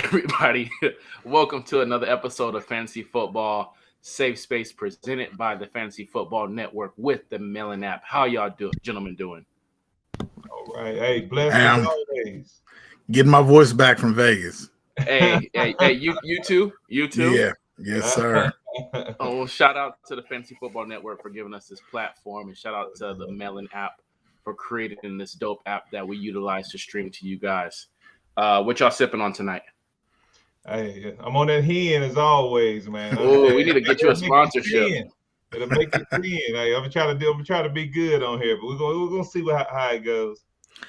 everybody. Welcome to another episode of Fantasy Football Safe Space presented by the Fantasy Football Network with the Melon app. How y'all gentlemen doing? All right. Hey, blessed Hey, as I'm always. getting my voice back from Vegas. Hey, you too? You too? Yeah, yes, sir. Oh, well, shout out to the Fantasy Football Network for giving us this platform, and shout out to the Melon app for creating this dope app that we utilize to stream to you guys. What y'all sipping on tonight? Hey, I'm on that hen as always, man. Oh, we need to get you a It'll make you sponsorship. thin. It'll make you thin. Hey, I'm trying to be good on here, but we're gonna see how it goes.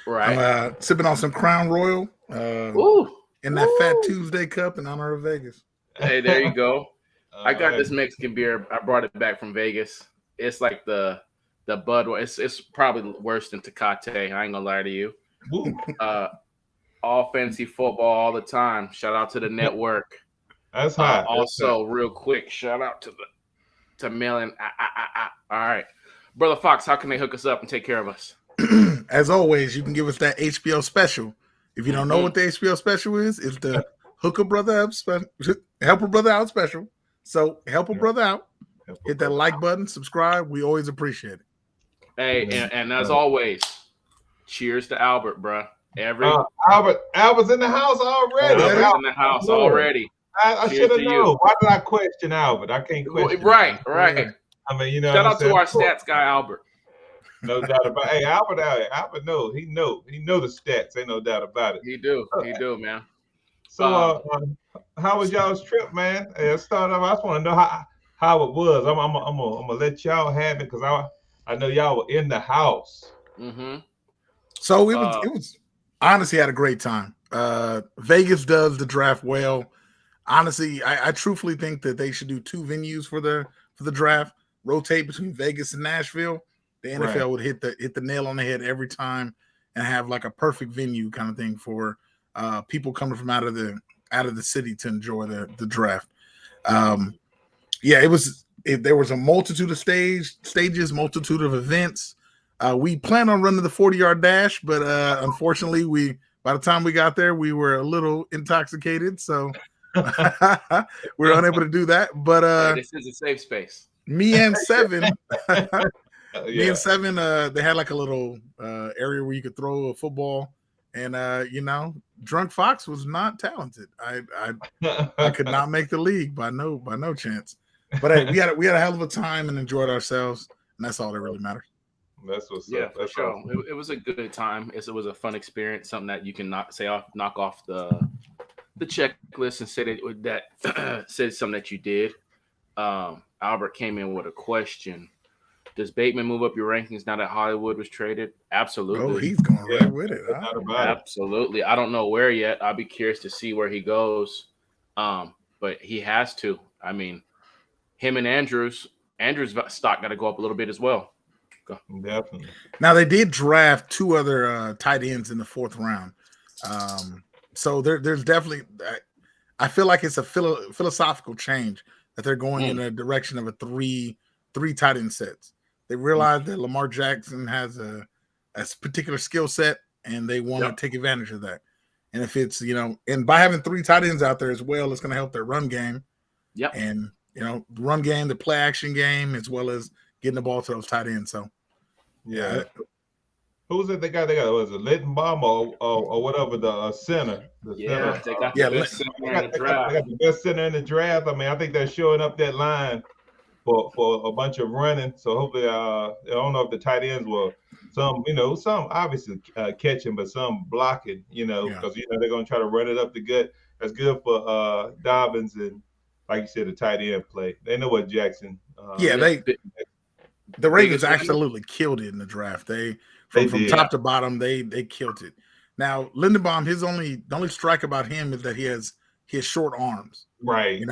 Right. I'm sipping on some Crown Royal Ooh. in that Fat Tuesday cup in honor of Vegas. Hey, there you go. I got Hey, this Mexican beer. I brought it back from Vegas. It's like the Bud. It's probably worse than Tecate. I ain't gonna lie to you. woo. All fantasy football all the time. Shout out to the network. That's hot. Also, real quick, shout out to Melon. All right, Brother Fox. How can they hook us up and take care of us? As always, you can give us that HBO special. If you don't know what the HBO special is, it's the Hook a Brother Up special, Help a Brother Out special. So help a brother out. Hit that like button, subscribe. We always appreciate it. Hey, and as always, cheers to Albert, bruh. Albert's in the house already. Albert's in the house already. I Cheers should have to known. you. Why did I question Albert? I can't question. Right. I mean, you know. Shout what out I'm to our saying? stats guy, Albert. No doubt about it. Hey, Albert out here. Albert knows. He know the stats. Ain't no doubt about it. He do, man. So, how was y'all's trip, man? Let's start off. I just want to know how it was. I'm gonna let y'all have it because I know y'all were in the house. Mm-hmm. So it was honestly had a great time. Vegas does the draft well. Honestly, I truthfully think that they should do two venues for the draft, rotate between Vegas and Nashville. The NFL would hit the nail on the head every time and have like a perfect venue kind of thing for people coming from out of the city to enjoy the draft. There was a multitude of stages, multitude of events. We planned on running the 40-yard dash, but unfortunately, by the time we got there, we were a little intoxicated, so we were unable to do that. But this is a safe space. Me and Seven, they had like a little area where you could throw a football, and Drunk Fox was not talented. I could not make the league by no chance. But hey, we had a hell of a time and enjoyed ourselves, and that's all that really matters. That's what's yeah, up. for sure. It was a good time. It was a fun experience, something that you can knock off the checklist and say that said something that you did. Albert came in with a question. Does Bateman move up your rankings now that Hollywood was traded? Absolutely. Oh, he's going right with it. Absolutely. I don't know where yet. I'll be curious to see where he goes. But he has to. I mean, him and Andrews' stock got to go up a little bit as well. Definitely. Now they did draft two other tight ends in the fourth round. So there's definitely, I feel like it's a philosophical change that they're going in a direction of a three tight end sets. They realize that Lamar Jackson has a particular skill set, and they want to take advantage of that. And if it's, and by having three tight ends out there as well, it's going to help their run game. Yep. And, run game, the play action game, as well as getting the ball to those tight ends. So, yeah. Who's it? They got was it Littenbaum or whatever the center? They got the best center in the draft. They got the best center in the draft. I mean, I think they're showing up that line for a bunch of running. So hopefully, I don't know if the tight ends will some obviously catching, but some blocking. Because they're gonna try to run it up the gut. That's good for Dobbins and, like you said, the tight end play. They know what Jackson. The Ravens absolutely killed it in the draft. From top to bottom, they killed it. Now, Lindenbaum, the only strike about him is that he has short arms. Right.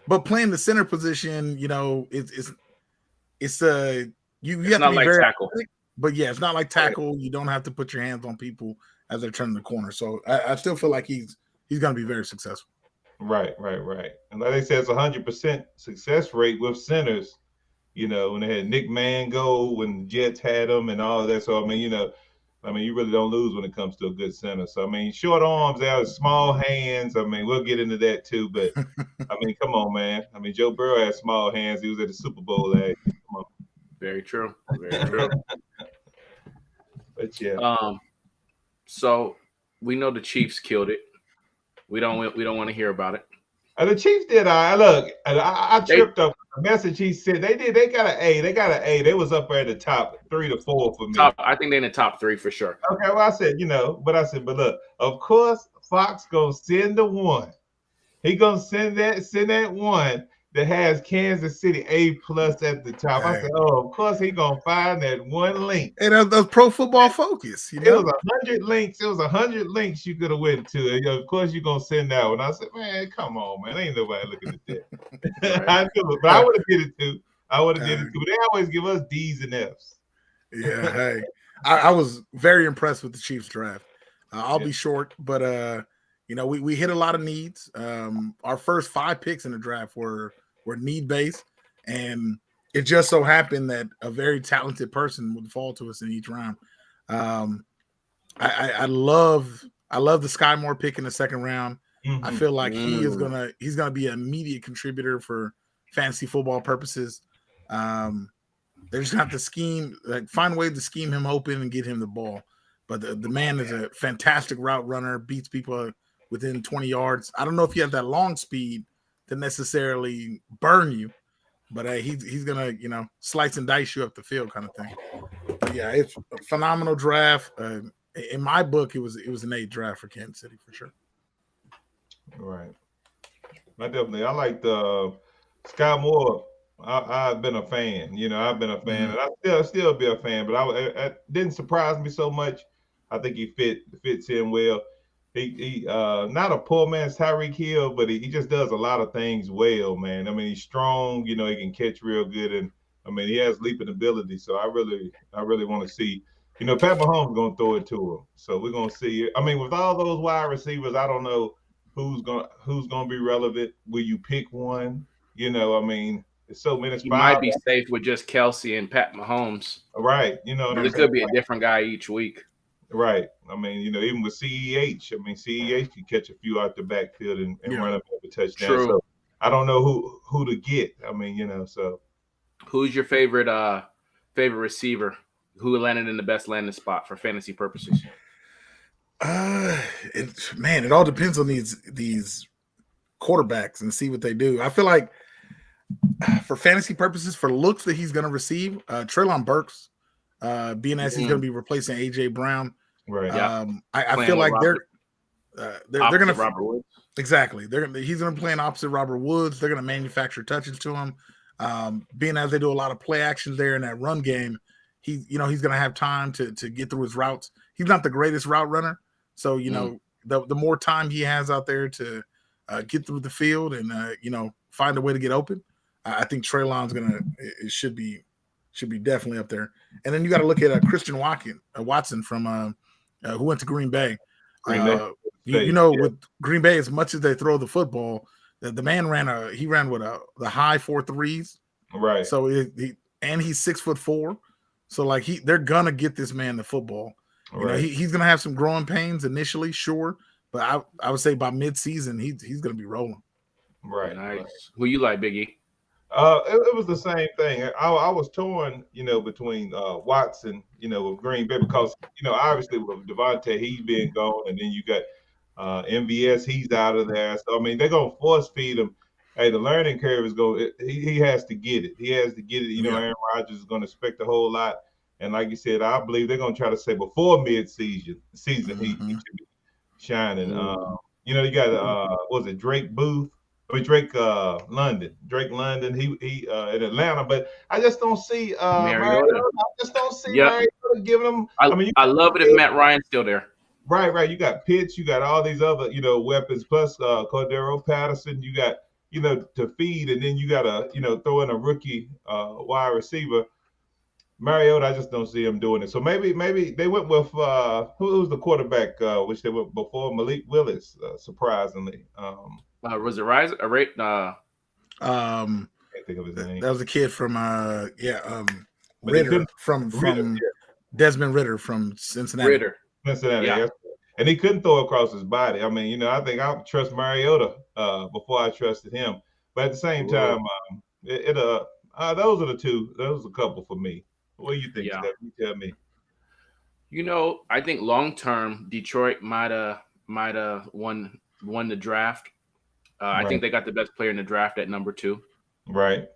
But playing the center position, you have to be very tackle. But yeah, it's not like tackle. Right. You don't have to put your hands on people as they're turning the corner. So I still feel like he's going to be very successful. Right. And like they said, it's 100% success rate with centers. When they had Nick Mango, when the Jets had him and all of that. So, I mean, I mean, you really don't lose when it comes to a good center. So I mean, short arms, they have small hands. I mean, we'll get into that too. But I mean, come on, man. I mean, Joe Burrow has small hands. He was at the Super Bowl last year. Come on. Very true. Very true. But yeah. So we know the Chiefs killed it. We don't want to hear about it. The Chiefs did. I tripped up the message he said. They did. They got an A. They was up there at the top 3 to 4 for me. I think they're in the top 3 for sure. Okay. Well, I said, but look, of course, Fox gonna send the one. He gonna send that one that has Kansas City A+ at the top. I said, of course he gonna find that one link. And that's Pro Football Focus. It was 100 links. It was 100 links you could have went to. And of course you're gonna send that one. I said, man, come on, man. Ain't nobody looking at that. I knew it, but I would have did it too. But they always give us D's and F's. Yeah, hey. I was very impressed with the Chiefs draft. I'll be short, but we hit a lot of needs. Our first 5 picks in the draft were need-based, and it just so happened that a very talented person would fall to us in each round. I love the Sky Moore pick in the second round. Mm-hmm. I feel like he's gonna be an immediate contributor for fantasy football purposes. They just have to find a way to scheme him open and get him the ball. But the man is a fantastic route runner, beats people within 20 yards. I don't know if he has that long speed to necessarily burn you, but he's gonna slice and dice you up the field kind of thing. But yeah, it's a phenomenal draft. In my book, it was an A draft for Kansas City for sure. Right. I like the Sky Moore. I've been a fan. I've been a fan, and I still be a fan. But I didn't surprise me so much. I think he fits in well. He not a poor man's Tyreek Hill, but he just does a lot of things well, man. I mean, he's strong. He can catch real good, and I mean, he has leaping ability. So I really want to see. Pat Mahomes gonna throw it to him. So we're gonna see. I mean, with all those wide receivers, I don't know who's gonna be relevant. Will you pick one? I mean, it's so many spots. You might be safe with just Kelsey and Pat Mahomes. Right. It could be a different guy each week. Right. I mean, even with CEH, CEH can catch a few out the backfield and run up a touchdown. True. So I don't know who to get. I mean, so. Who's your favorite receiver? Who landed in the best landing spot for fantasy purposes? It all depends on these quarterbacks and see what they do. I feel like for fantasy purposes, for looks that he's going to receive, Treylon Burks, being as he's going to be replacing AJ Brown, right? I feel like they're going to Robert Woods. Exactly. He's going to play opposite Robert Woods. They're going to manufacture touches to him. Being as they do a lot of play actions there in that run game, he's going to have time to get through his routes. He's not the greatest route runner, so the more time he has out there to get through the field and find a way to get open, I think Treylon's should be definitely up there. And then you got to look at Christian Watson from who went to Green Bay. With Green Bay, as much as they throw the football, the man ran the high 4.3s. Right. So he's 6'4". So they're gonna get this man the football. Right. He's gonna have some growing pains initially, sure, but I would say by mid-season he's gonna be rolling. Right. Nice. Who you like, Big E? It was the same thing. I was torn, between Watson, with Green Bay because, obviously with Devontae, he's been gone, and then you got MVS, he's out of there. So I mean, they're gonna force feed him. Hey, the learning curve is going. He has to get it. He has to get it. Aaron Rodgers is going to expect a whole lot, and like you said, I believe they're going to try to say before mid-season, he should be shining. You got Drake Booth. Drake London. Drake London. He in Atlanta, but I just don't see Mariota. I just don't see Mariota giving him. I love it if Matt Ryan's still there. Right. You got Pitts. You got all these other weapons plus Cordero Patterson. You got. To feed, and then you gotta, throw in a rookie wide receiver. Mariota, I just don't see him doing it. So maybe they went with who was the quarterback, which they went before Malik Willis, surprisingly. Was it Rise? Can't think of his name. That was a kid from Ritter from Desmond Ritter from Cincinnati. Ritter. Cincinnati, Yeah. and he couldn't throw across his body. I mean, I think I trust Mariota before I trusted him. But at the same time, those are the two. Those are a couple for me. What do you think, Yeah. Steph? You tell me. I think long term Detroit might have won the draft. I think they got the best player in the draft at number 2. Right.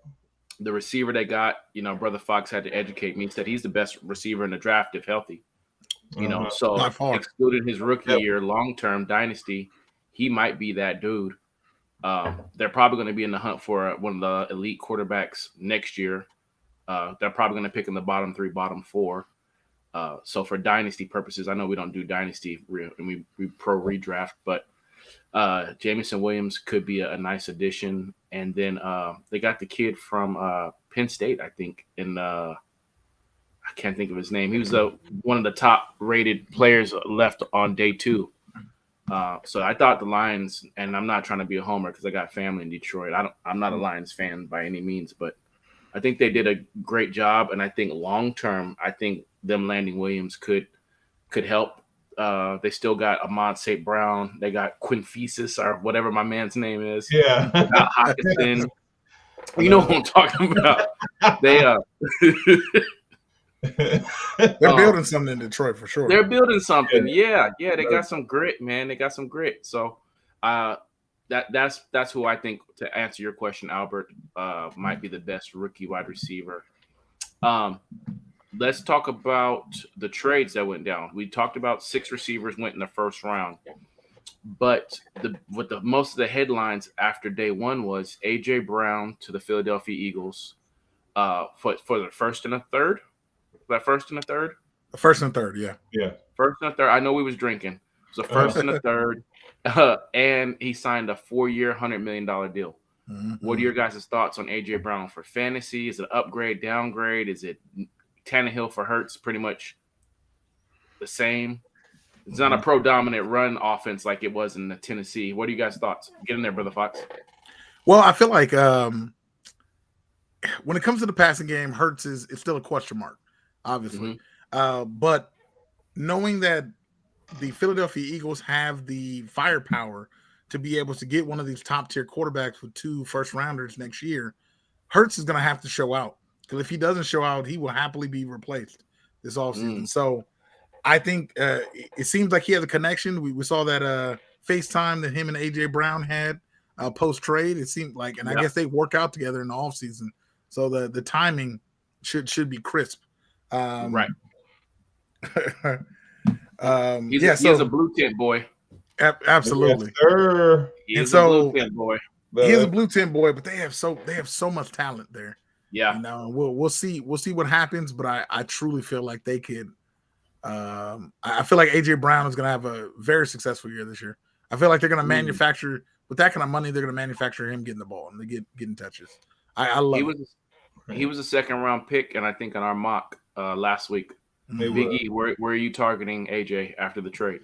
The receiver they got, Brother Fox had to educate me. Said he's the best receiver in the draft if healthy. So By far. excluding his rookie year, long term dynasty, he might be that dude. They're probably going to be in the hunt for one of the elite quarterbacks next year. They're probably going to pick in the bottom 3, bottom 4. So for dynasty purposes, I know we don't do dynasty and we pro redraft, but Jameson Williams could be a nice addition. And then they got the kid from Penn State, I think, I can't think of his name. He was one of the top rated players left on day 2. So I thought the Lions, and I'm not trying to be a homer because I got family in Detroit. I'm not a Lions fan by any means, but I think they did a great job. And I think long term, I think them landing Williams could help. They still got Ahmad St. Brown. They got Quinfesis or whatever my man's name is. Yeah. They got Hockenson. You know what I'm talking about. They They're building something in Detroit for sure. They're building something. Yeah. They got some grit, man. They got some grit. So that's who I think, to answer your question, Albert, might be the best rookie wide receiver. Let's talk about the trades that went down. We talked about 6 receivers went in the first round, but most of the headlines after day 1 was AJ Brown to the Philadelphia Eagles for the first and a third. That first and a third? The first and third, yeah. Yeah. First and a third. I know we was drinking. So first and a third. And he signed a 4-year, $100 million deal. Mm-hmm. What are your guys' thoughts on AJ Brown for fantasy? Is it upgrade, downgrade? Is it Tannehill for Hurts? Pretty much the same. It's not a pro-dominant run offense like it was in the Tennessee. What are you guys' thoughts? Get in there, Brother Fox. Well, I feel like when it comes to the passing game, Hurts is still a question mark, obviously. But knowing that the Philadelphia Eagles have the firepower to be able to get one of these top-tier quarterbacks with 2 first-rounders next year, Hurts is going to have to show out. Because if he doesn't show out, he will happily be replaced this offseason. So I think it seems like he has a connection. We saw that FaceTime that him and AJ Brown had post-trade. It seemed like, and I guess they work out together in the offseason. So the timing should be crisp. Right. He's a blue tint boy. Absolutely. Yes, sir. He's a blue tint boy. He is a blue tint boy, but they have so much talent there. Yeah. We'll see what happens, but I truly feel like they could. I feel like AJ Brown is going to have a very successful year this year. I feel like they're going to manufacture with that kind of money. They're going to manufacture him getting the ball and getting touches. I love. He was a 2nd round pick, and I think in our mock last week. Big E, where are you targeting AJ after the trade?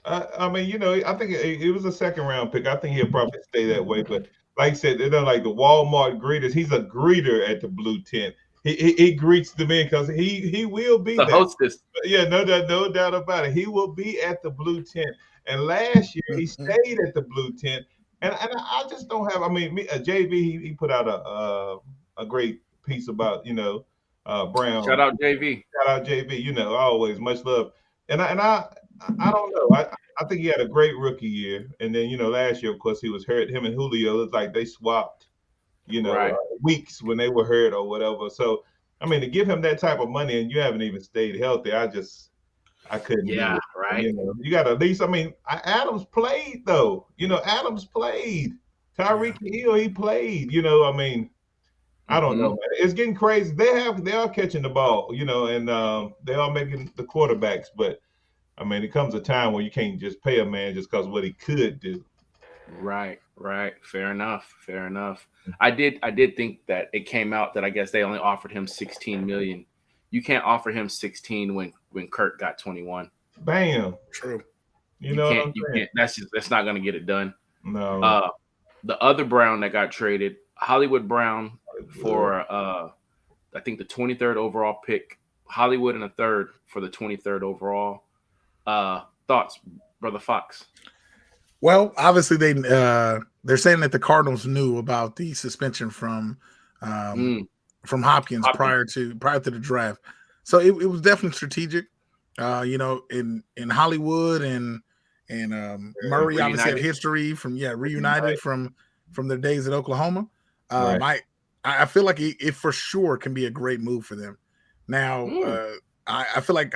I mean, I think it was a 2nd round pick. I think he'll probably stay that way. But like I said, they're like the Walmart greeters. He's a greeter at the blue tent. He greets the men because he will be the hostess. Yeah, no doubt about it. He will be at the blue tent. And last year he stayed at the blue tent. And I just don't have. I mean, JB he put out a great piece about Brown. Shout out JV. Shout out JV. Always much love. And I don't know. I think he had a great rookie year. And then last year, of course, he was hurt. Him and Julio, it's like they swapped. Weeks when they were hurt or whatever. So I mean, to give him that type of money and you haven't even stayed healthy, I couldn't. Yeah, right. You got to at least. I mean, Adams played though. Adams played. Tyreek Hill, he played. I mean. I don't know. It's getting crazy. They are catching the ball, and they are making the quarterbacks. But I mean, it comes a time where you can't just pay a man just because what he could do. Right. Fair enough. I did think that it came out that I guess they only offered him $16 million. You can't offer him 16 when Kurt got 21. Bam. True. You can't. That's not going to get it done. No. The other Brown that got traded, Hollywood Brown, for I think the 23rd overall pick Hollywood in a third for the 23rd overall. Thoughts, Brother Fox? Well, obviously they're saying that the Cardinals knew about the suspension Mm, from Hopkins Hopkins. prior to the draft, so it was definitely strategic. In Hollywood and Murray obviously had Reunited. history from reunited from their days at Oklahoma. Right. I feel like it for sure can be a great move for them. Now, I feel like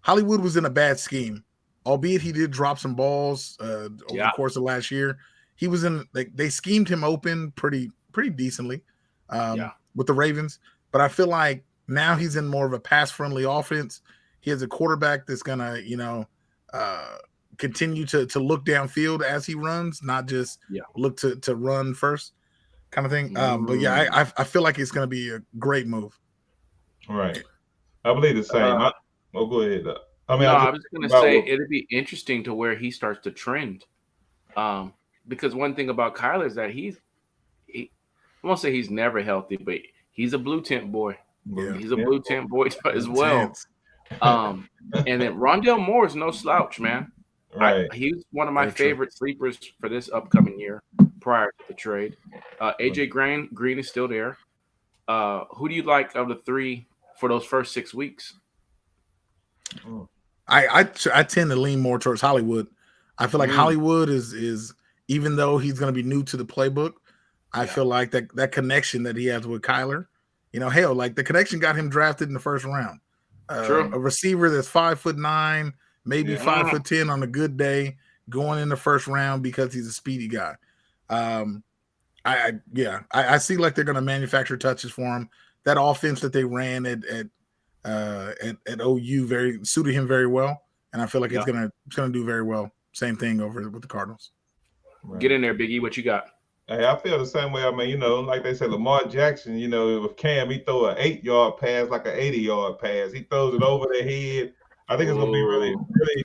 Hollywood was in a bad scheme, albeit he did drop some balls over the course of last year. He was in they schemed him open pretty decently with the Ravens, but I feel like now he's in more of a pass friendly offense. He has a quarterback that's gonna continue to look downfield as he runs, not just look to run first kind of thing. But yeah, I feel like it's gonna be a great move. Right. I believe the same. Go ahead. I was going to say it'd be interesting to where he starts to trend. Because one thing about Kyler is that I won't say he's never healthy, but he's a blue tent boy. Yeah. He's a blue tent boy as well. And then Rondale Moore is no slouch, man. Right. He's one of my favorite sleepers for this upcoming year prior to the trade. AJ Green is still there. Who do you like of the three for those first 6 weeks? I tend to lean more towards Hollywood. I feel like Hollywood is even though he's going to be new to the playbook, I feel like that connection that he has with Kyler, like the connection got him drafted in the first round. A receiver that's 5'9", maybe 5'10" on a good day, going in the first round because he's a speedy guy. I see like they're going to manufacture touches for him. That offense that they ran at OU suited him very well, and I feel like it's gonna do very well. Same thing over with the Cardinals. Right. Get in there, Biggie. What you got? Hey, I feel the same way. I mean, like they said, Lamar Jackson, with Cam, he throw an 8-yard pass like an 80-yard pass. He throws it over their head. I think it's gonna be really, really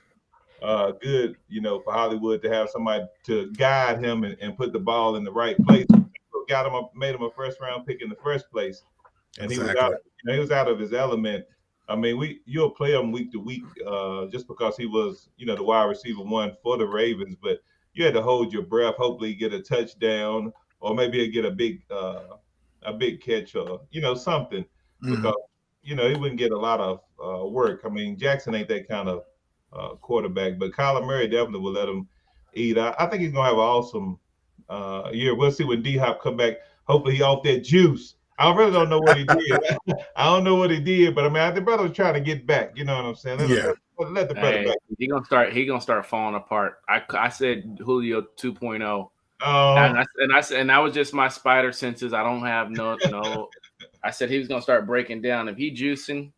good, for Hollywood to have somebody to guide him and put the ball in the right place. Made him a first-round pick in the first place, and he was out of his element. I mean, you'll play him week to week just because he was, the wide receiver one for the Ravens, but you had to hold your breath. Hopefully, get a touchdown, or maybe he'll get a big catch, or something, because he wouldn't get a lot of work. I mean, Jackson ain't that kind of quarterback, but Kyler Murray definitely will let him eat. I think he's gonna have an awesome year. We'll see when D-Hop come back. Hopefully, he off that juice. I really don't know what he did. I don't know what he did, but I mean, the brother was trying to get back. You know what I'm saying? Let the brother back. He gonna start falling apart. I said Julio 2.0. And that was just my spider senses. I don't have no. I said he was gonna start breaking down. If he juicing,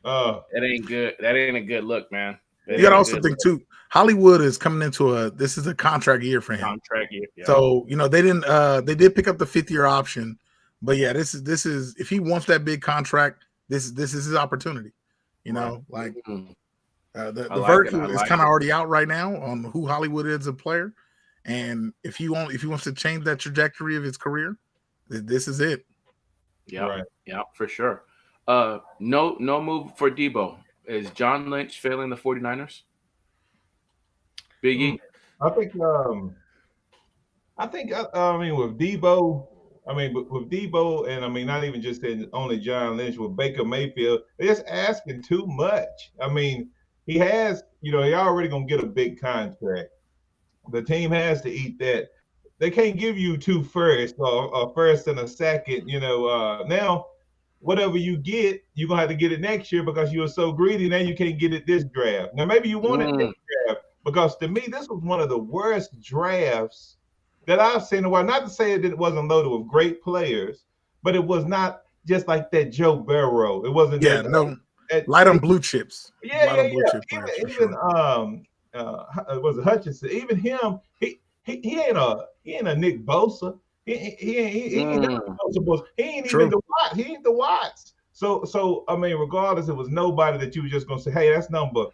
that ain't good. That ain't a good look, man. You got to also think too. Hollywood is coming into this is a contract year for him. Contract year. Yeah. So they did pick up the 5th-year option, but yeah, this is if he wants that big contract, this is his opportunity. The verdict is kind of already out right now on who Hollywood is as a player, and if he wants to change that trajectory of his career, this is it. Yeah, yeah, for sure. No move for Debo. Is John Lynch failing the 49ers? Biggie? I think with Debo, with Debo, and I mean, not even just only John Lynch, with Baker Mayfield, they're just asking too much. I mean, he has, he already gonna get a big contract. The team has to eat that. They can't give you 2 firsts or a first and a second. Now whatever you get, you're gonna have to get it next year because you were so greedy. Now you can't get it this draft. Now maybe you want it this draft, because to me this was one of the worst drafts that I've seen in a while. Not to say that it wasn't loaded with great players, but it was not just like that Joe Burrow. It wasn't. Light on blue chips. Yeah. Was it Hutchinson? Even him, he ain't a Nick Bosa. He ain't even the Watts. So I mean, regardless, it was nobody that you were just gonna say, hey, that's number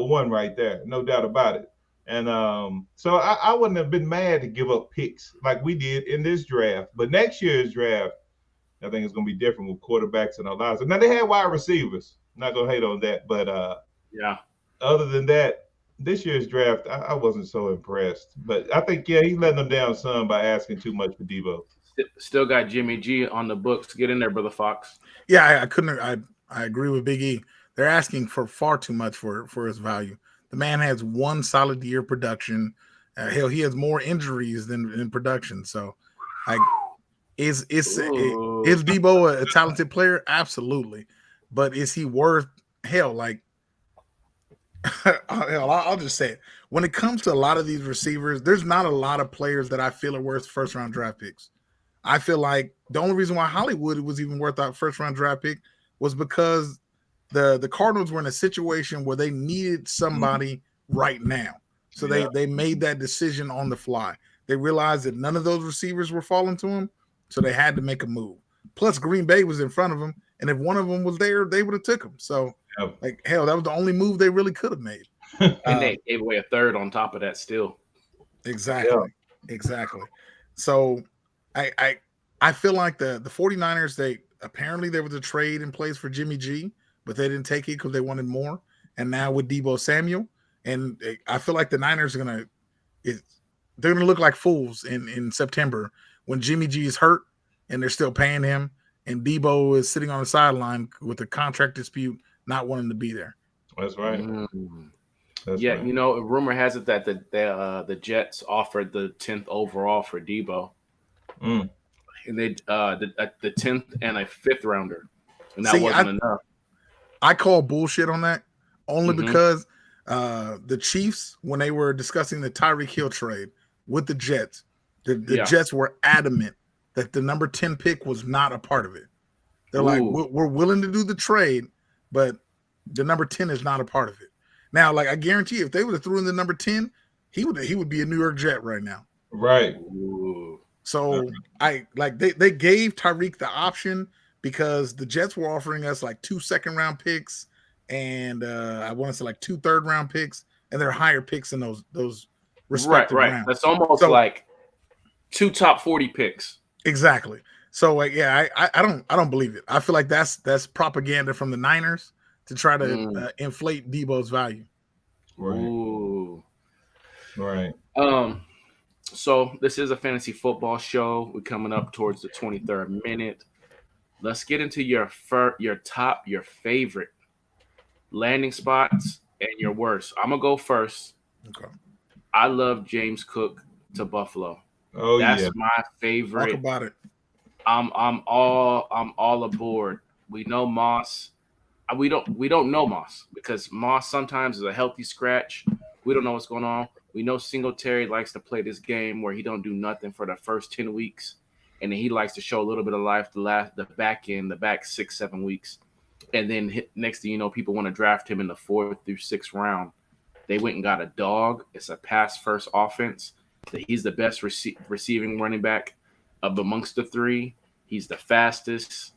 one right there, no doubt about it. And so I wouldn't have been mad to give up picks like we did in this draft. But next year's draft, I think it's going to be different with quarterbacks and all that. So now they had wide receivers. Not going to hate on that, but Yeah. other than that, this year's draft, I wasn't so impressed. But I think he's letting them down some by asking too much for Debo. Still got Jimmy G on the books. Get in there, Brother Fox. Yeah, I couldn't. I agree with Big E. They're asking for far too much for his value. The man has one solid year production. Hell, he has more injuries than in production. So, like, is Debo a talented player? Absolutely, but is he worth hell? Like, hell, I'll just say it. When it comes to a lot of these receivers, there's not a lot of players that I feel are worth first round draft picks. I feel like the only reason why Hollywood was even worth our first round draft pick was because the Cardinals were in a situation where they needed somebody right now. So they made that decision on the fly. They realized that none of those receivers were falling to them, so they had to make a move. Plus, Green Bay was in front of them, and if one of them was there, they would have took him. So, like, hell, that was the only move they really could have made. And they gave away a third on top of that still. Exactly. So, I feel like the 49ers, there was a trade in place for Jimmy G, but they didn't take it because they wanted more. And now with Debo Samuel, and I feel like the Niners are they're gonna look like fools in September when Jimmy G is hurt and they're still paying him, and Debo is sitting on the sideline with a contract dispute, not wanting to be there. That's right. That's right. You know, rumor has it that the Jets offered the 10th overall for Debo. And they the 10th and a 5th rounder, and that wasn't enough. I call bullshit on that only because the Chiefs, when they were discussing the Tyreek Hill trade with the Jets, the Jets were adamant that the number 10 pick was not a part of it. They're like, we're willing to do the trade, but the number 10 is not a part of it. Now, like, I guarantee you, if they would have threw in the number 10, he would be a New York Jet right now. Right. So they gave Tyreek the option because the Jets were offering us like 2 second-round picks and I want to say like 2 third-round picks, and they're higher picks in those respective rounds. That's almost like 2 top 40 picks. Exactly. So I don't believe it. I feel like that's propaganda from the Niners to try to inflate Debo's value. Right. So this is a fantasy football show. We're coming up towards the 23rd minute. Let's get into your favorite landing spots and your worst. I'm gonna go first. Okay. I love James Cook to Buffalo. Oh, that's my favorite. Talk about it. I'm all aboard. We know Moss. We don't know Moss because Moss sometimes is a healthy scratch. We don't know what's going on. We know Singletary likes to play this game where he don't do nothing for the first 10 weeks, and then he likes to show a little bit of life the back 6-7 weeks, and then next thing you know, people want to draft him in the 4th through 6th round. They went and got a dog. It's a pass first offense. He's the best receiving running back amongst the 3. He's the fastest.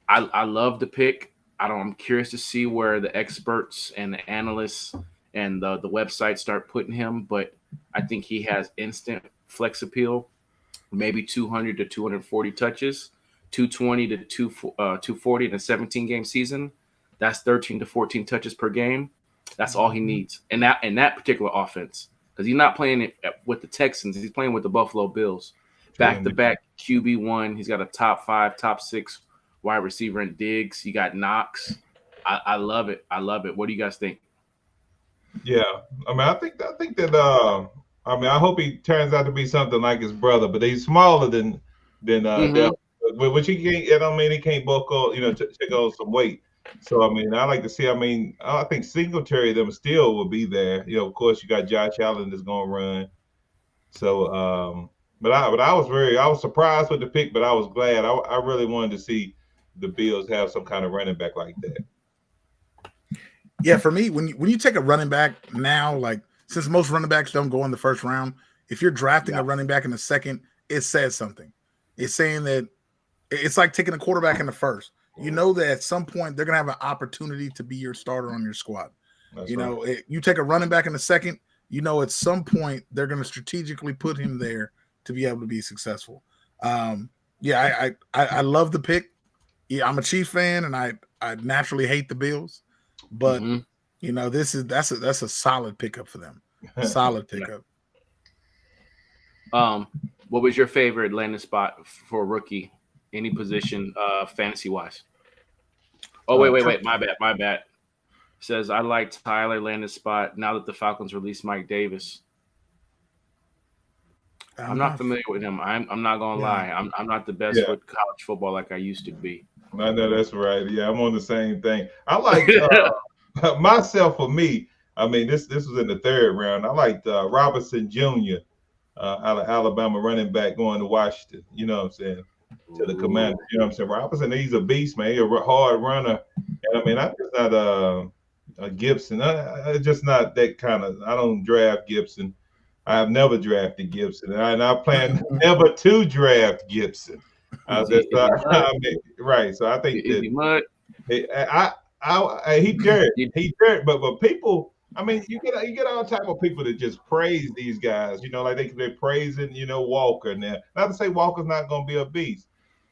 I love the pick. I'm curious to see where the experts and the analysts and the website start putting him, but I think he has instant flex appeal, maybe 200 to 240 touches, 220 to 240 in a 17-game season. That's 13 to 14 touches per game. That's all he needs in that particular offense, because he's not playing it with the Texans. He's playing with the Buffalo Bills. Back-to-back QB1. He's got a top 5, top 6 wide receiver in Diggs. You got Knox. I love it. What do you guys think? Yeah, I mean, I think that. I hope he turns out to be something like his brother, but he's smaller than which he can't. I don't mean he can't bulk on, take on some weight. So I mean, I like to see. I mean, I think Singletary them still will be there. Of course, you got Josh Allen that's going to run. So, but I was surprised with the pick, but I was glad. I really wanted to see the Bills have some kind of running back like that. Yeah, for me, when you take a running back now, like, since most running backs don't go in the first round, if you're drafting a running back in the second, it says something. It's saying that it's like taking a quarterback in the first. You know that at some point they're gonna have an opportunity to be your starter on your squad. That's you take a running back in the second, at some point they're gonna strategically put him there to be able to be successful. Yeah, I love the pick. Yeah, I'm a Chiefs fan, and I naturally hate the Bills, but Mhm. that's a solid pickup for them. Solid Yeah. pickup. What was your favorite landing spot for a rookie? Any position, fantasy wise? Oh, wait. My bad. Says I like Tyler landing spot now that the Falcons released Mike Davis. I'm I'm not not. familiar with him. I'm not gonna Yeah. lie. I'm not the best Yeah, with college football like I used to be. I know that's right. Yeah, I'm on the same thing. I liked myself for me. I mean, this was in the third round. I liked Robinson Jr. Out of Alabama running back going to Washington. You know what I'm saying? To the Ooh, Commanders. You know what I'm saying? Robinson, he's a beast, man. He's a hard runner. And I mean, I'm just not a Gibson. I just not that kind of. I don't draft Gibson. I have never drafted Gibson, and I plan never to draft Gibson. is he mud? I mean, right. So I think Is that he mud? he dirt, You- but people. I mean, you get all type of people that just praise these guys. You know, like they're praising Walker now. Not to say Walker's not going to be a beast.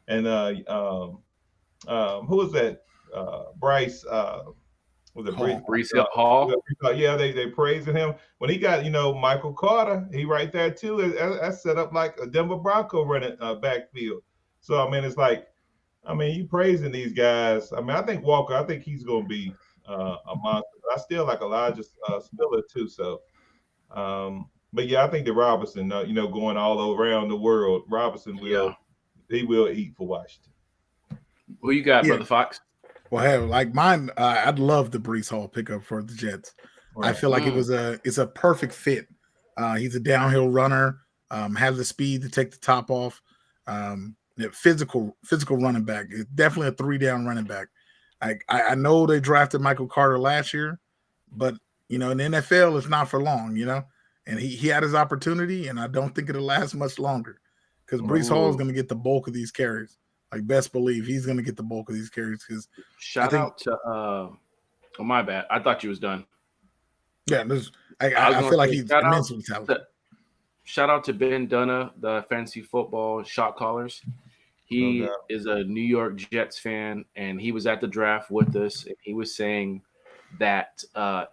And who was that? Bryce. Was it Bridge? Hall. Brees Hall. Yeah, they praising him when he got Michael Carter. He right there too. That's set up like a Denver Bronco running backfield. So I mean, it's like I mean, you praising these guys. I mean, I think Walker. I think he's going to be a monster. I still like Elijah Spiller too. So, but yeah, I think that Robinson, going all around the world, Robinson Yeah. will eat for Washington. Who you got, Yeah. brother Fox? Well, hell, like mine, I'd love the Brees Hall pickup for the Jets. I Right. feel like it's a perfect fit. He's a downhill runner, has the speed to take the top off. Physical running back. It's definitely a 3-down running back. I know they drafted Michael Carter last year, but in the NFL, it's not for long. And he had his opportunity, and I don't think it'll last much longer because Brees Hall is Ooh. going to get the bulk of these carries. Like best believe he's going to get the bulk of these carries because Shout out to oh my bad. I thought you was done. yeah, I was I gonna feel like say he's immensely talented. shout out to Ben Dunna, the fantasy football shot callers. No He doubt. is a New York Jets fan, and he was at the draft with us, and he was saying that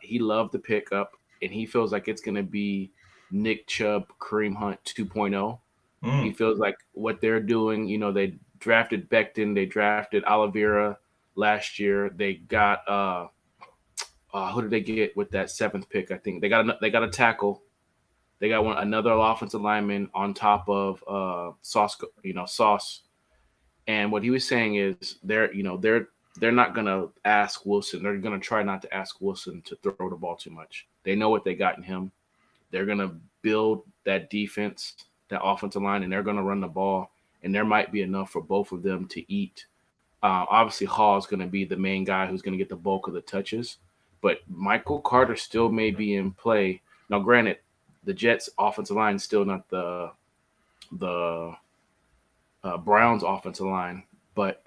he loved the pickup, and he feels like it's going to be Nick Chubb, Kareem Hunt 2.0. He Mm. feels like what they're doing, they drafted Becton, they drafted Oliveira last year. They got who did they get with that 7th pick? I think they got a tackle. They got another offensive lineman on top of Sauce. And what he was saying is they're not gonna ask Wilson. They're gonna try not to ask Wilson to throw the ball too much. They know what they got in him. They're gonna build that defense, that offensive line, and they're gonna run the ball. And there might be enough for both of them to eat. Obviously, Hall is gonna be the main guy who's gonna get the bulk of the touches, but Michael Carter still may be in play. Now, granted, the Jets' offensive line is still not the Browns' offensive line, but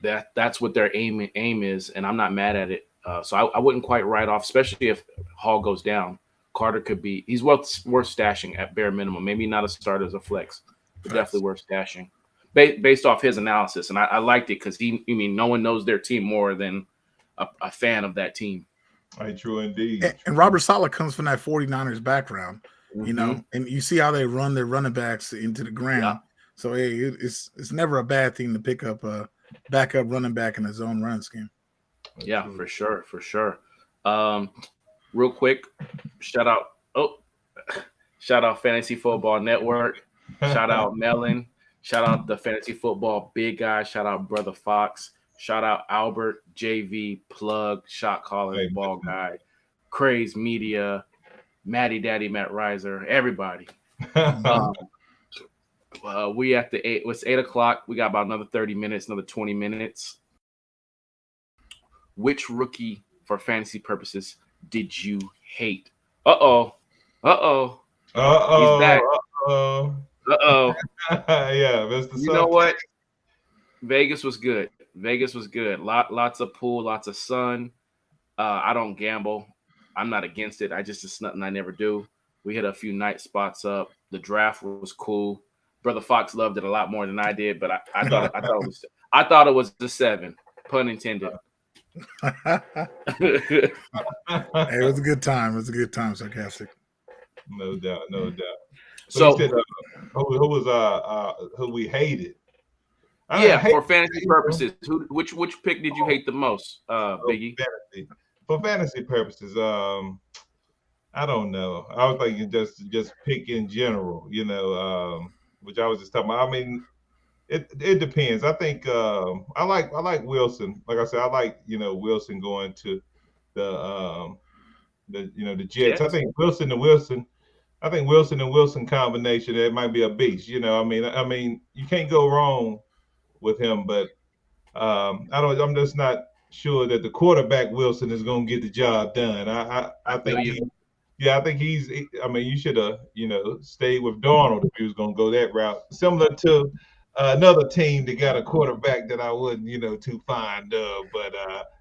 that's what their aim is, and I'm not mad at it. So I wouldn't quite write off, especially if Hall goes down. Carter could be he's worth stashing at bare minimum. Maybe not a start as a flex, but definitely worth stashing based off his analysis. And I liked it because no one knows their team more than a fan of that team. True indeed. And Robert Saleh comes from that 49ers background, Mm-hmm. and you see how they run their running backs into the ground. Yeah. So hey, it's never a bad thing to pick up a backup running back in his own run scheme. Yeah, for sure. Real quick, shout out Fantasy Football Network, shout out Melon, shout out the Fantasy Football Big Guy, shout out Brother Fox, shout out Albert, JV, Plug, Shot Caller, Hey, Ball Guy, Craze Media, Matty Daddy, Matt Riser, everybody. We at the 8. It's 8:00. We got about another 30 minutes, another 20 minutes. Which rookie, for fantasy purposes, did you hate? Uh-oh. He's back. Yeah, Mr. You know what? Vegas was good. Lots of pool, lots of sun. I don't gamble. I'm not against it. It's nothing I never do. We hit a few night spots up. The draft was cool. Brother Fox loved it a lot more than I did, but I thought it was the 7, pun intended. Hey, it was a good time. It was a good time, sarcastic. No doubt, no doubt. So, you said, who we hated? For fantasy purposes, which pick did you hate the most, Biggie? For fantasy purposes, I don't know. I was thinking just pick in general, which I was just talking about. I mean, it depends. I think I like Wilson. Like I said, I like Wilson going to the Jets. I think Wilson and Wilson combination, that might be a beast. I mean, you can't go wrong with him, but I'm just not sure that the quarterback Wilson is going to get the job done. I think I think you should have, stayed with Darnold if he was going to go that route. Similar to another team that got a quarterback that I wasn't, too fond of, but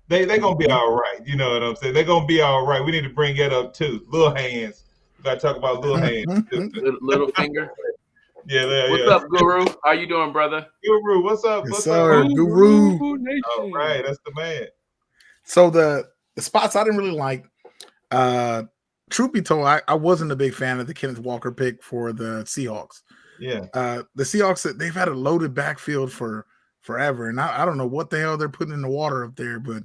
they're going to be all right. You know what I'm saying? They're going to be all right. We need to bring that up too. Little Hands. We got to talk about Little Hands. Little finger. Yeah. What's up, Guru? How you doing, brother? Guru, what's up? Yes, sir. Guru. All right, that's the man. So the spots I didn't really like. Truth be told, I wasn't a big fan of the Kenneth Walker pick for the Seahawks. Yeah. The Seahawks, they've had a loaded backfield for forever, and I don't know what the hell they're putting in the water up there, but it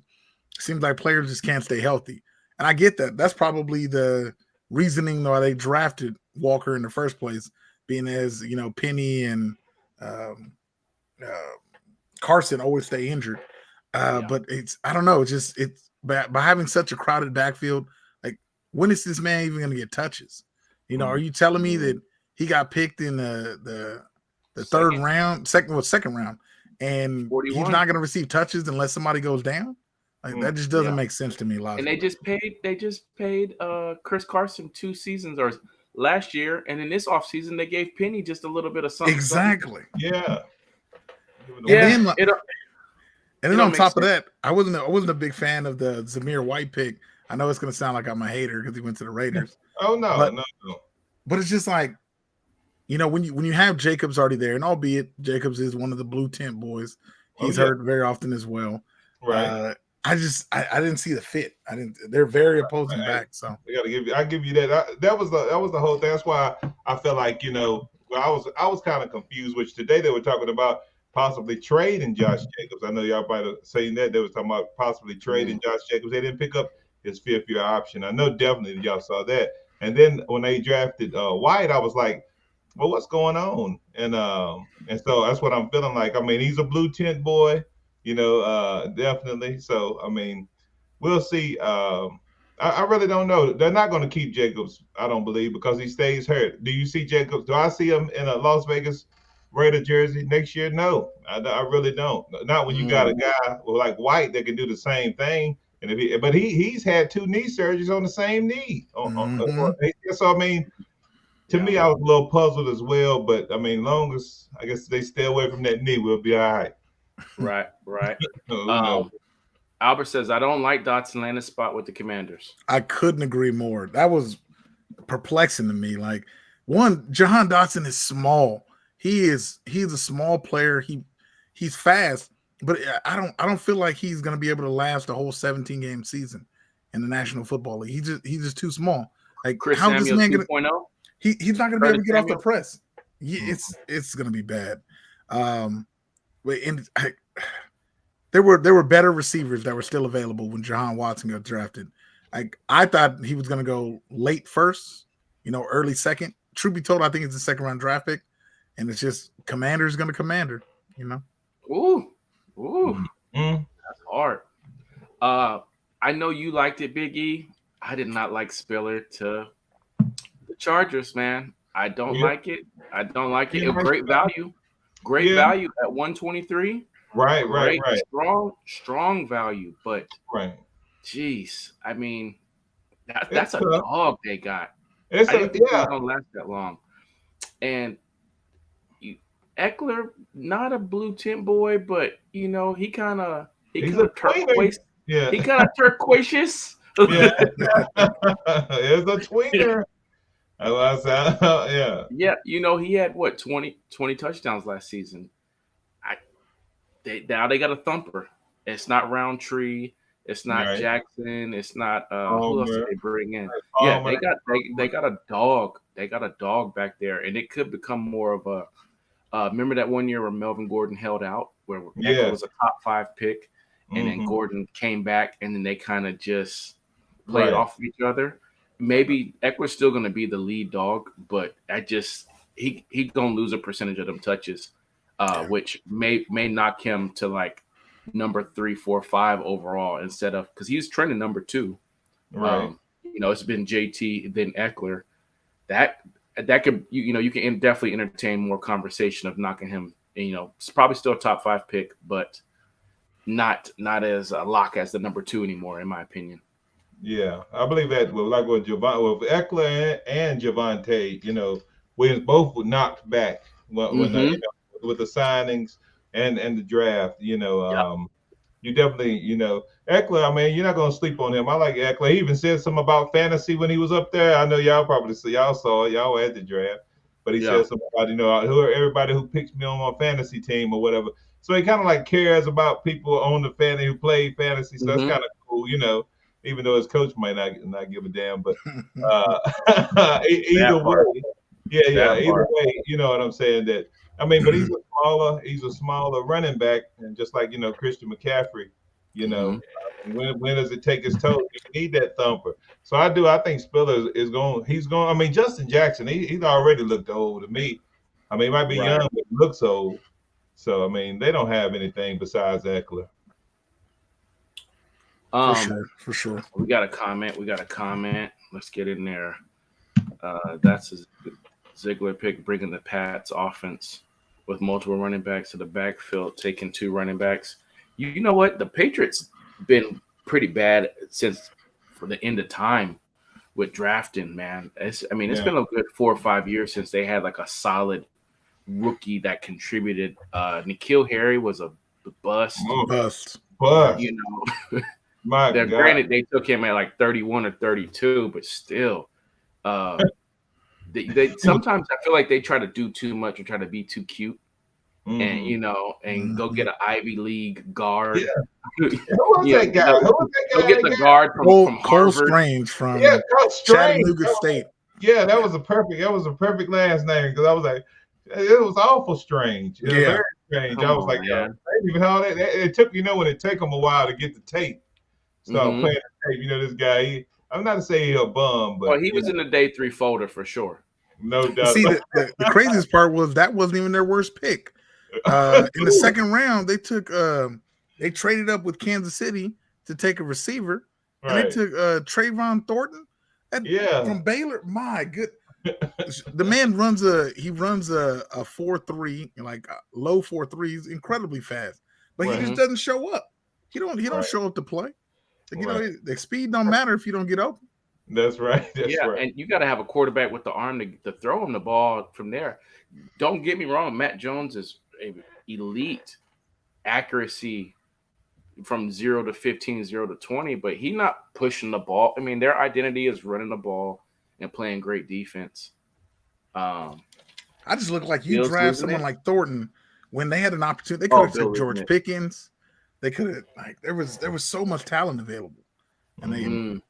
seems like players just can't stay healthy. And I get that. That's probably the reasoning why they drafted Walker in the first place, being as Penny and Carson always stay injured. But I don't know. It's by having such a crowded backfield. Like, when is this man even going to get touches? Are you telling me that he got picked in the third round, second round, and 41? He's not going to receive touches unless somebody goes down? Like, that just doesn't make sense to me. Logically. And they just paid Chris Carson 2 seasons or last year, and in this offseason they gave Penny just a little bit of something. Exactly. Yeah. And then on top of that, I wasn't a big fan of the Zamir White pick. I know it's going to sound like I'm a hater because he went to the Raiders. Oh no, no. But it's just like, when you have Jacobs already there, and albeit Jacobs is one of the blue tent boys, he's hurt very often as well. Right. I didn't see the fit. They're very opposing back. So I give you that. That was the whole thing. That's why I felt like, I was kind of confused, which today they were talking about possibly trading Josh Jacobs. I know y'all might have seen that. They was talking about possibly trading Josh Jacobs. They didn't pick up his 5th-year option. I know definitely y'all saw that. And then when they drafted White, I was like, well, what's going on? And so that's what I'm feeling like. I mean, he's a blue tent boy, definitely. So, I mean, we'll see. I really don't know. They're not going to keep Jacobs, I don't believe, because he stays hurt. Do you see Jacobs? Do I see him in a Las Vegas Raider jersey next year? No, I really don't. Not when you got a guy like White that can do the same thing. And he's had 2 knee surgeries on the same knee. So I mean, to me, I was a little puzzled as well. But I mean, long as I guess they stay away from that knee, we'll be all right. Right. Albert says, I don't like Dotson landing spot with the Commanders. I couldn't agree more. That was perplexing to me. Like, one, Jahan Dotson is small. He's a small player. He's fast, but I don't feel like he's going to be able to last the whole 17-game season in the National Football League. He's just too small. Like, Chris how's this man going to? He's not going to be able to get off the press. It's going to be bad. There were better receivers that were still available when Jahan Watson got drafted. I thought he was going to go late first, early second. Truth be told, I think it's a second-round draft pick, and it's just Commander's going to Commander. Ooh, that's hard. I know you liked it, Big E. I did not like Spiller to the Chargers, man. I don't like it. It great value. Value at 123. Right. Strong value, but geez, I mean, that's a dog they got. I didn't think it don't last that long. And Eckler, not a blue tent boy, but he kind of turquoise. Yeah, he kind of turquoise. Yeah, it's a tweener. I said, yeah. Yeah, he had what 20 touchdowns last season. Now they got a thumper. It's not Roundtree. It's not Right. Jackson. It's not who else did Palmer. they bring in? Yeah, Palmer. they got a dog. They got a dog back there, and it could become more of a. Remember that one year where Melvin Gordon held out, where Eckler Yes. was a top 5 pick, and then Mhm. Gordon came back, and then they kind of just played Right. off of each other. Maybe Eckler's still going to be the lead dog, but he's going to lose a percentage of them touches, which may knock him to like number 3, 4, 5 overall instead of because he's trending number 2. Right. It's been JT then Eckler. That could you can definitely entertain more conversation of knocking him. It's probably still a top 5 pick, but not as a lock as the number 2 anymore, in my opinion. Yeah, I believe that. Well, like with Eckler and Javonte, Williams both were knocked back when with the signings and the draft. You definitely, Eckler. I mean, you're not gonna sleep on him. I like Eckler. He even said something about fantasy when he was up there. I know y'all y'all saw it. Y'all were at the draft, but he said something about everybody who picks me on my fantasy team or whatever. So he kind of like cares about people on the fantasy who play fantasy. So that's kind of cool, even though his coach might not give a damn. But either way, either way, you know what I'm saying. But he's a smaller running back, and just like Christian McCaffrey, when does it take his toll? You need that thumper. So I think Spiller is going. He's going. I mean, Justin Jackson, he's already looked old to me. I mean, he might be young, but he looks old. So I mean, they don't have anything besides Eckler. For sure. We got a comment. Let's get in there. That's a Ziegler pick, bringing the Pats offense with multiple running backs to the backfield, taking 2 running backs. You know what? The Patriots been pretty bad for the end of time with drafting, man. It's been a good 4 or 5 years since they had like a solid rookie that contributed. N'Keal Harry was a bust. Bust. My God. Granted, they took him at like 31 or 32, but still, they sometimes I feel like they try to do too much or try to be too cute, and go get an Ivy League guard. Yeah. Who was that guy? Go get the guard from Harvard. Cole Strange from Chattanooga State. Yeah, that was a perfect last name because I was like, it was awful strange. It was very strange. I was like, even how it took when it took them a while to get the tape. Start playing the tape. This guy. I'm not to say he's a bum, but he was in the day 3 folder for sure. No doubt. See, the craziest part was that wasn't even their worst pick. In the second round, they took they traded up with Kansas City to take a receiver, and they took Trayvon Thornton from Baylor. My good, the man runs a 4.3, like low 4.3s, incredibly fast, but he just doesn't show up. He don't show up to play. The speed don't matter if you don't get open. That's right. That's right. And you got to have a quarterback with the arm to throw him the ball from there. Don't get me wrong. Matt Jones is elite accuracy from 0 to 15, 0 to 20, but he's not pushing the ball. I mean, their identity is running the ball and playing great defense. I just look like you draft someone like Thornton when they had an opportunity. They could have took George Pickens. They could have there was so much talent available, and they and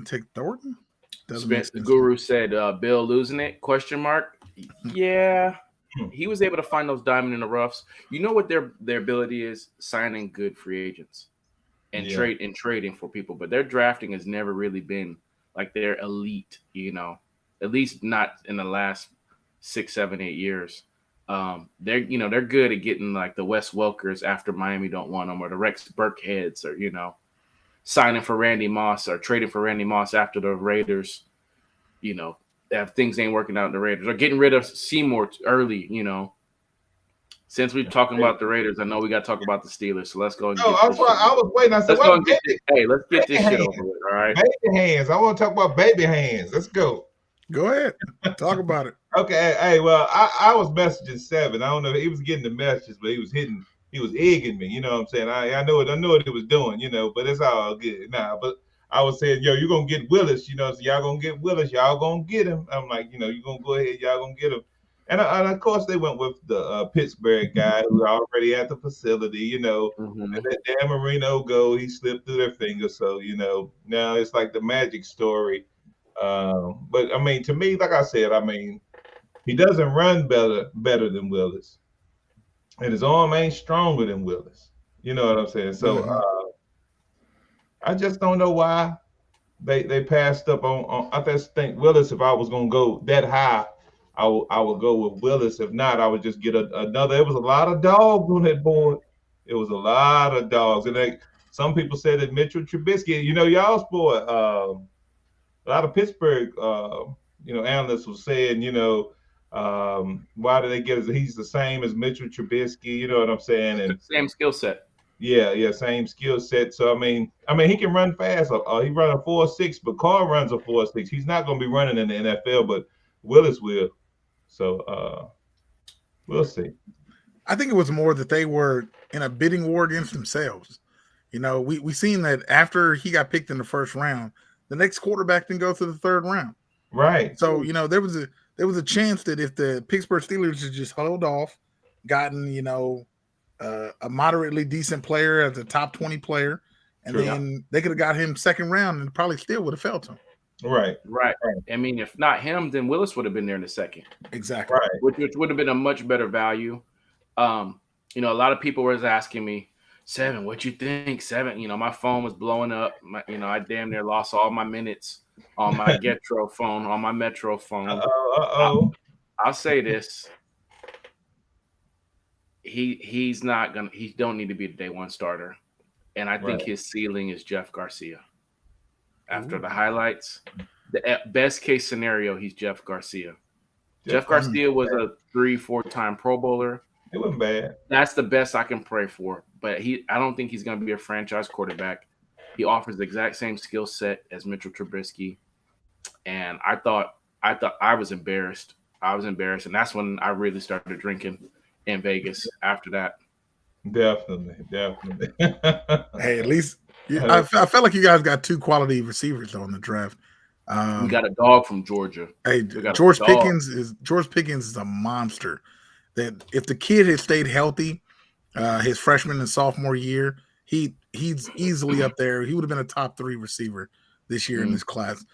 take Thornton. Spence, the guru said, "Bill losing it?" ? Yeah, he was able to find those diamond in the roughs. You know what their ability is? Signing good free agents and trading for people, but their drafting has never really been like they're elite. At least not in the last 6, 7, 8 years. They're good at getting like the Wes Welkers after Miami don't want them, or the Rex Burkheads, or signing for Randy Moss or trading for Randy Moss after the Raiders, if things ain't working out in the Raiders, or getting rid of Seymour early. Since we're talking about the Raiders, I know we got to talk about the Steelers, so let's go. That's why I was waiting. I said, let's get this shit over with. All right, baby hands. I want to talk about baby hands. Let's go. Go ahead, talk about it. Okay, hey, well, I was messaging 7. I don't know if he was getting the messages, but he was egging me. You know what I'm saying? I know what he was doing, but it's all good now. But I was saying, yo, you're gonna get Willis, so y'all gonna get Willis, y'all gonna get him. I'm like, you're gonna go ahead, y'all gonna get him. And of course they went with the Pittsburgh guy who already at the facility, Mm-hmm. and let Dan Marino go. He slipped through their fingers. So, now it's like the magic story. But I mean, to me, like I said, he doesn't run better than Willis. And his arm ain't stronger than Willis. You know what I'm saying? So I just don't know why they passed up on. I just think Willis. If I was gonna go that high, I would go with Willis. If not, I would just get another. It was a lot of dogs on that board. It was a lot of dogs, and some people said that Mitchell Trubisky. Y'all's boy. A lot of Pittsburgh, analysts were saying, why do they get? He's the same as Mitchell Trubisky. You know what I'm saying? And same skill set. Yeah, same skill set. So I mean, he can run fast. He run a 4.6, but Carr runs a 4.6. He's not going to be running in the NFL, but Willis will. So we'll see. I think it was more that they were in a bidding war against themselves. We seen that after he got picked in the first round, the next quarterback didn't go to the third round. Right. So there was a chance that if the Pittsburgh Steelers had just held off, gotten a moderately decent player as a top 20 player, and then they could have got him second round and probably still would have felt him. Right. I mean, if not him, then Willis would have been there in the second. Exactly. Right. Which would have been a much better value. A lot of people was asking me, Seven, what you think? Seven, my phone was blowing up. I damn near lost all my minutes on my Getro phone, on my Metro phone. I'll say this. He don't need to be the day one starter. And I think his ceiling is Jeff Garcia. After the highlights, the best case scenario, he's Jeff Garcia. Jeff Garcia was a 3-4 time Pro Bowler. It wasn't bad. That's the best I can pray for. But I don't think he's going to be a franchise quarterback. He offers the exact same skill set as Mitchell Trubisky. And I thought I was embarrassed. And that's when I really started drinking in Vegas after that. Definitely. Hey, at least I felt like you guys got two quality receivers on the draft. We got a dog from Georgia. Hey, George Pickens is a monster. That if the kid had stayed healthy, his freshman and sophomore year, he's easily up there. He would have been a top 3 receiver this year in this class.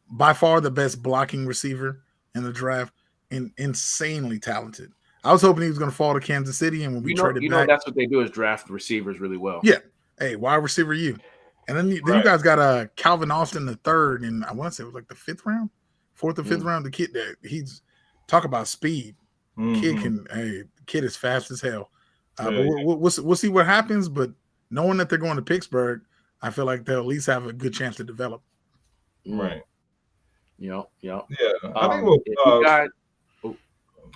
By far the best blocking receiver in the draft, and insanely talented. I was hoping he was going to fall to Kansas City, and when we traded back, that's what they do is draft receivers really well. Yeah. Hey, wide receiver you. And then you guys got Calvin Austin the third, and I want to say it was like the 5th round, 4th or 5th round. The kid that he's talk about speed. The kid is fast as hell. But we'll see what happens. But knowing that they're going to Pittsburgh, I feel like they'll at least have a good chance to develop. Right. Yeah. I think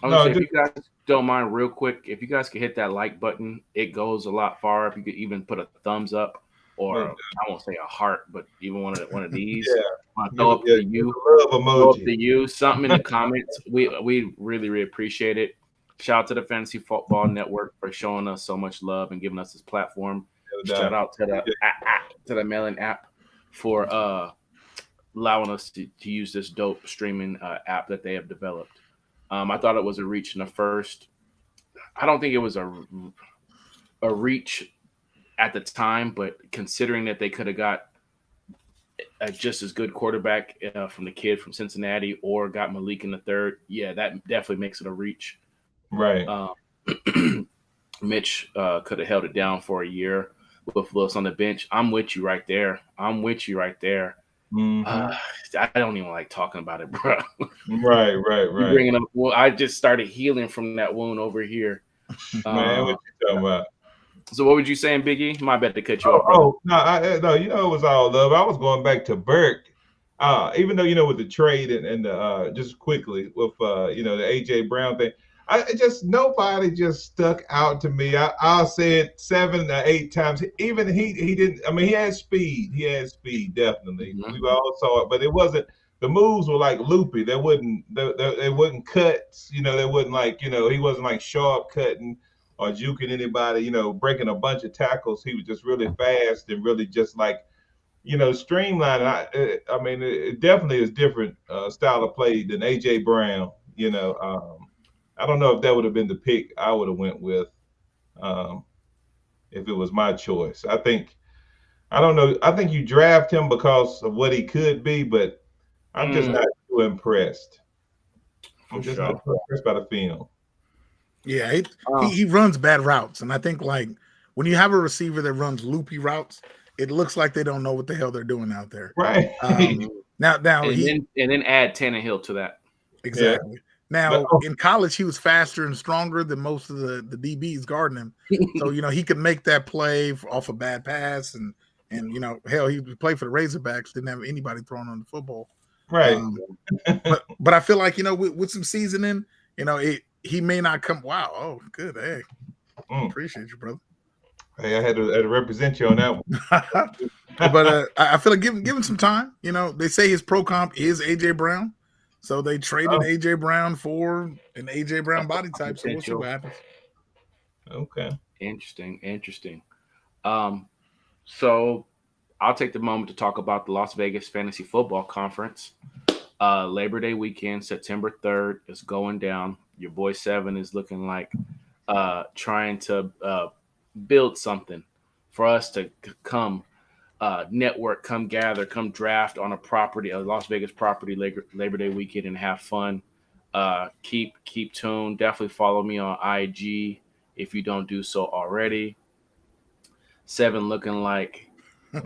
if you guys don't mind, real quick, if you guys could hit that like button, it goes a lot far. If you could even put a thumbs up, or I won't say a heart, but even one of these. Throw up to you. Throw up to you. Something in the comments. We really, really appreciate it. Shout out to the Fantasy Football Network for showing us so much love and giving us this platform. Shout out to the Melon app for allowing us to use this dope streaming app that they have developed. I thought it was a reach in the first. I don't think it was a reach at the time, but considering that they could have got a just as good quarterback from the kid from Cincinnati or got Malik in the third, that definitely makes it a reach. Right. Mitch could have held it down for a year with Willis on the bench. I'm with you right there. Mm-hmm. I don't even like talking about it, bro. Right. Bringing up, I just started healing from that wound over here. Man, what you talking about? So what was you saying, Big E? My bad to cut you off, bro. No, it was all love. I was going back to Burke. Even though, with the trade and just quickly with, the A.J. Brown thing, nobody just stuck out to me. I'll say it 7 or 8 times. Even he didn't. I mean, he had speed. Definitely. Mm-hmm. We all saw it, but it wasn't. The moves were like loopy. They wasn't cuts. They wasn't like he wasn't like sharp cutting or juking anybody. Breaking a bunch of tackles. He was just really fast and really just like streamlined. I mean, it definitely is different style of play than AJ Brown. I don't know if that would have been the pick I would have went with um, if it was my choice. I don't know. I think you draft him because of what he could be, but I'm just not too impressed. I'm just not too impressed by the film. Yeah, he runs bad routes, and I think like when you have a receiver that runs loopy routes, it looks like they don't know what the hell they're doing out there. Right. Now and then add Tannehill to that. Exactly. Yeah. Now in college, he was faster and stronger than most of the DBs guarding him. So he could make that play off a bad pass, and hell, he played for the Razorbacks. Didn't have anybody throwing on the football. Right. But I feel like with some seasoning, he may not come. Wow. Oh, good. Hey, appreciate you, brother. Hey, I had to represent you on that one. But I feel like give him some time. They say his pro comp is AJ Brown. So they traded AJ Brown for an AJ Brown body type. So we'll see what happens. Okay. Interesting. So I'll take the moment to talk about the Las Vegas Fantasy Football Conference. Labor Day weekend, September 3rd, is going down. Your boy Seven is looking like trying to build something for us to come network, come gather, come draft on a Las Vegas property Labor Day weekend and have fun. Keep tuned. Definitely follow me on IG if you don't do so already. Seven looking like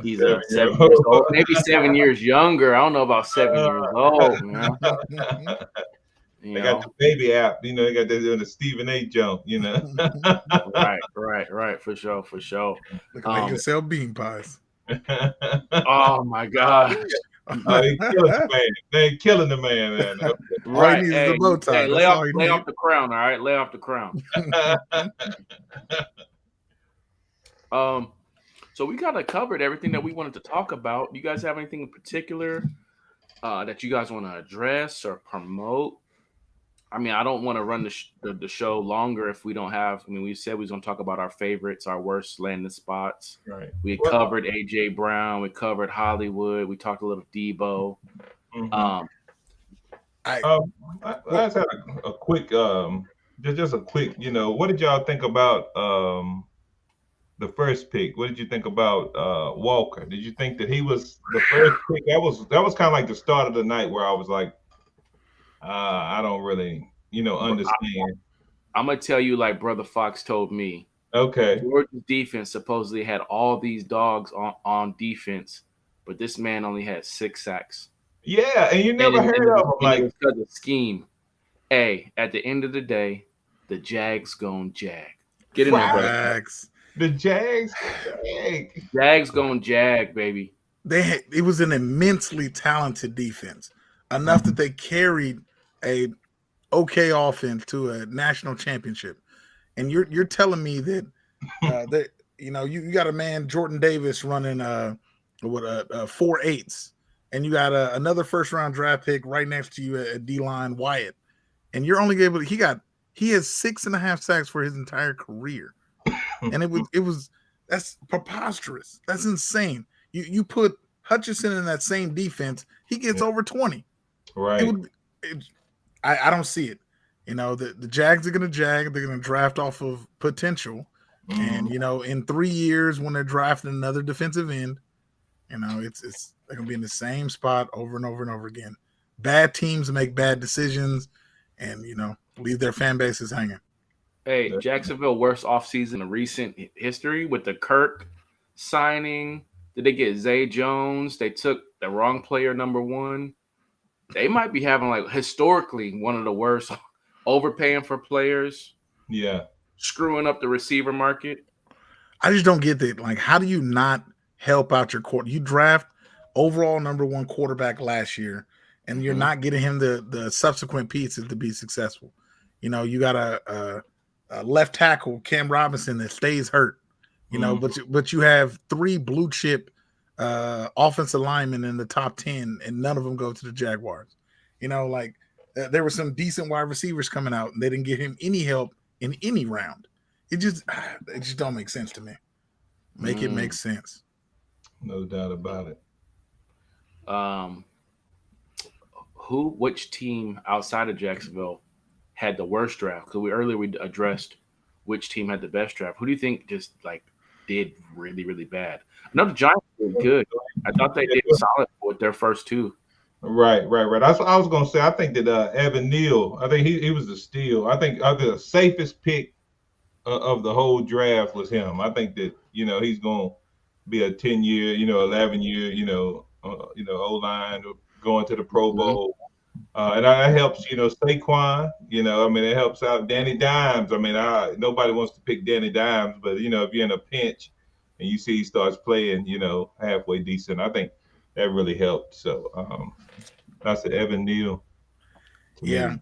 he's 7 years old, maybe 7 years younger. I don't know about 7 years old, man. They got the baby app, they got the Stephen A. jump, Right, for sure. Look like you sell bean pies. Oh my God. They killing the man, man. Okay. Right. Hey, the bow tie. Lay off the crown, all right? Lay off the crown. So we kind of covered everything that we wanted to talk about. Do you guys have anything in particular that you guys want to address or promote? I mean, I don't want to run the show longer if we don't have. I mean, we said we was going to talk about our favorites, our worst landing spots. Right. We covered AJ Brown. We covered Hollywood. We talked a little Debo. Mm-hmm. I just had a quick, just a quick. What did y'all think about the first pick? What did you think about Walker? Did you think that he was the first pick? That was kind of like the start of the night where I was like, I don't really, understand. I'm gonna tell you like Brother Fox told me. Okay. Georgia's defense supposedly had all these dogs on defense, but this man only had 6 sacks. Yeah, and you never heard of him like because of scheme. Hey, at the end of the day, the Jags gon' jag. Get in there, brother. The Jags. Jags gon' jag, baby. It was an immensely talented defense, enough that they carried a okay offense to a national championship. And you're telling me that that you got a man Jordan Davis running 4.8s, and you got another first round draft pick right next to you at D-line Wyatt, and you're only able to he has 6.5 sacks for his entire career. And that's preposterous. That's insane. You put Hutchinson in that same defense, he gets over 20. Right. I don't see it. The Jags are going to jag. They're going to draft off of potential. And, in 3 years when they're drafting another defensive end, it's they're going to be in the same spot over and over and over again. Bad teams make bad decisions and, leave their fan bases hanging. Hey, Jacksonville worst offseason in recent history with the Kirk signing. Did they get Zay Jones? They took the wrong player, number 1. They might be having, like, historically one of the worst, overpaying for players. Yeah. Screwing up the receiver market. I just don't get that. Like, how do you not help out your quarter? You draft overall number 1 quarterback last year, and you're not getting him the subsequent pieces to be successful. You got a left tackle, Cam Robinson, that stays hurt. But you have 3 blue chip offensive linemen in the top 10, and none of them go to the Jaguars. There were some decent wide receivers coming out, and they didn't get him any help in any round. It just don't make sense to me. It make sense. No doubt about it. Which team outside of Jacksonville had the worst draft? Because we addressed which team had the best draft. Who do you think just like did really, really bad? I know the Giants did good. I thought they did solid with their first two. Right. That's what I was gonna say. I think that Evan Neal, I think he was the steal. I think the safest pick of the whole draft was him. I think that he's gonna be a 10-year, 11-year, O-line going to the Pro Bowl. And that helps, Saquon, I mean, it helps out Danny Dimes. I mean, nobody wants to pick Danny Dimes, but, if you're in a pinch and you see he starts playing, halfway decent, I think that really helped. So that's the Evan Neal. Yeah.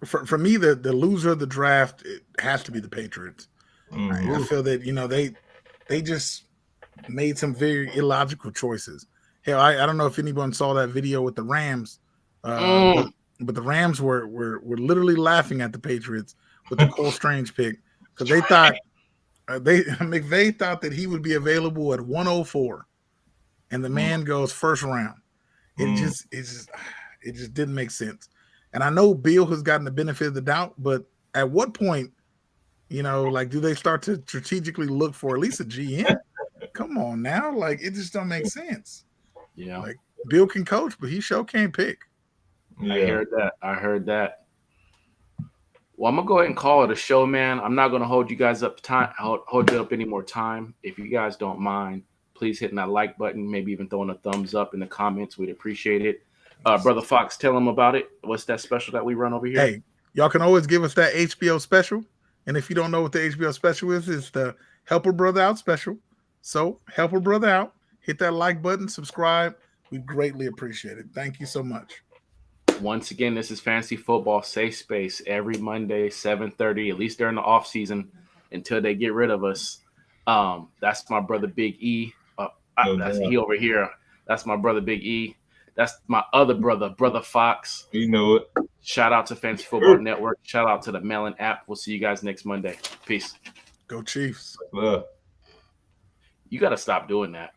For me, the loser of the draft, it has to be the Patriots. I feel that, they just made some very illogical choices. Hell, I don't know if anyone saw that video with the Rams, but the Rams were literally laughing at the Patriots with the Cole Strange pick because they thought McVay thought that he would be available at 104, and the man goes first round. It just didn't make sense. And I know Bill has gotten the benefit of the doubt, but at what point, do they start to strategically look for at least a GM? Come on now, like it just don't make sense. Yeah, like Bill can coach, but he sure can't pick. Yeah. I heard that. Well, I'm gonna go ahead and call it a show, man. I'm not gonna hold you guys up hold you up any more time. If you guys don't mind, please hitting that like button, maybe even throwing a thumbs up in the comments. We'd appreciate it. Brother Fox, tell them about it. What's that special that we run over here? Hey, y'all can always give us that HBO special. And if you don't know what the HBO special is, it's the Help a Brother Out special. So help a brother out. Hit that like button, subscribe. We greatly appreciate it. Thank you so much. Once again, this is Fantasy Football Safe Space every Monday, 7:30, at least during the off season until they get rid of us. That's my brother Big E. That's he over here. That's my brother Big E. That's my other brother, Brother Fox. You know it. Shout out to Fantasy Football Network. Shout out to the Melon app. We'll see you guys next Monday. Peace. Go Chiefs. Love. You got to stop doing that.